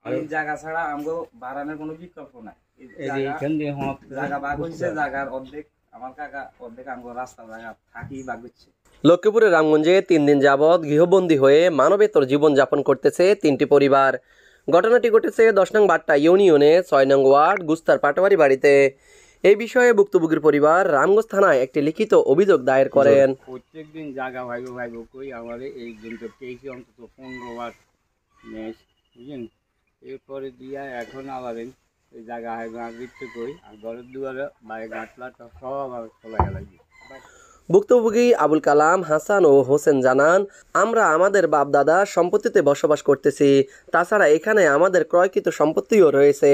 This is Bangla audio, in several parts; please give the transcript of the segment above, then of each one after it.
এই জায়গা ছাড়া আমগো বাড়ানোর কোনো বিকল্প নাই। জায়গা ভাগ হচ্ছে, জায়গার অর্ধেক আমার কাকা, অর্ধেক আমগো রাস্তা জায়গা থাকি ভাগ হচ্ছে। লক্ষ্মীপুরের রামগঞ্জে ৩ দিন যাবৎ গৃহবন্দী হয়ে মানবেতর জীবনযাপন করতেছে ৩টি পরিবার। ঘটনাটি ঘটেছে ১০ নং বাট্টা ইউনিয়নে ৬ নং ওয়ার্ড গুস্তার পাটোয়ারি বাড়িতে। এই বিষয়ে ভুক্তভোগীর পরিবার রামগঞ্জ থানায় একটি লিখিত অভিযোগ দায়ের করেন। প্রত্যেকদিন জায়গা ভাইব কই আমাদের এই দিন তো পেয়েছি অন্তত ১৫ বার মেস, বুঝলেন। এরপরে দিয়া এখন আবার এই জায়গা হাইব দিতে কই আর ঘরের দুয়ারে বাইরে গাছলা সব আবার খোলা লাগবে। ভুক্তভোগী আবুল কালাম হাসান ও হোসেন জানান, আমরা আমাদের বাপ দাদার সম্পত্তিতে বসবাস করতেছি, তাছাড়া এখানে আমাদের ক্রয়কৃত সম্পত্তিও রয়েছে,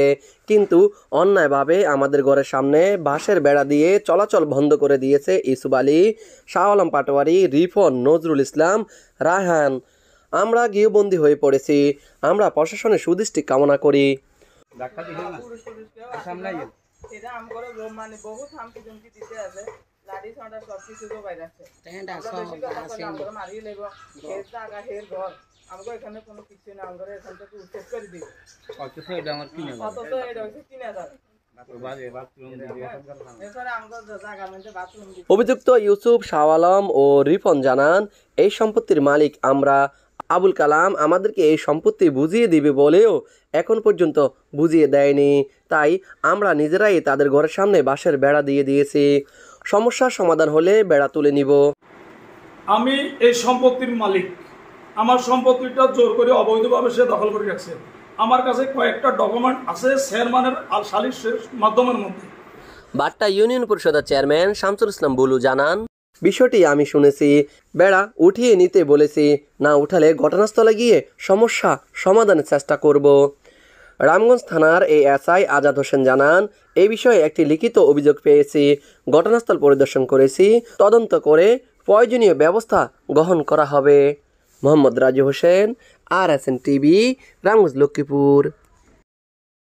কিন্তু অন্যায়ভাবে আমাদের ঘরের সামনে বাঁশের বেড়া দিয়ে চলাচল বন্ধ করে দিয়েছে ইউসুফ আলী, শাহ আলম পাটোয়ারি, রিফন, নজরুল ইসলাম, রায়হান। আমরা গৃহবন্দী হয়ে পড়েছি, আমরা প্রশাসনের সুদৃষ্টি কামনা করি। লাড়ি ছড়া সব কিছু তো বাইরে আছে মারি লেব এর জায়গা এর ঘর আমগো এখানে কোনো কিছু না, আমগো এখান থেকে উঠে করে দিই অথচ এটা আমার কিনে অথচ এটা হচ্ছে ৩০০০। অভিযুক্ত ইউসুফ, শাহ আলম ও রিফন জানান, এই সম্পত্তির মালিক আমরা। আবুল কালাম আমাদেরকে এই সম্পত্তি বুঝিয়ে দিবে বলেও এখন পর্যন্ত বুঝিয়ে দেয়নি, তাই আমরা নিজেরাই তাদের ঘরের সামনে বাঁশের বেড়া দিয়ে দিয়েছি। সমস্যার সমাধান হলে বেড়া তুলে নিব। আমি এই সম্পত্তির মালিক, আমার সম্পত্তিটা জোর করে অবৈধভাবে সে দখল করে রাখছে। আমার কাছে কয়েকটা ডকুমেন্ট আছে চেয়ারম্যানের আল সালিসের মাধ্যমের মধ্যে। বাট্টা ইউনিয়ন পরিষদের চেয়ারম্যান শামসুল ইসলাম বুলু জানান, বিষয়টি আমি শুনেছি, বেড়া উঠিয়ে নিতে বলেছি, না উঠালে ঘটনাস্থলে গিয়ে সমস্যা সমাধানের চেষ্টা করব। রামগঞ্জ থানার এএসআই আজাদ হোসেন জানান, এই বিষয়ে একটি লিখিত অভিযোগ পেয়েছি, ঘটনাস্থল পরিদর্শন করেছি, তদন্ত করে প্রয়োজনীয় ব্যবস্থা গ্রহণ করা হবে। Mohammad Raju Hossain, RSN TV, Ramganj, Lakshmipur.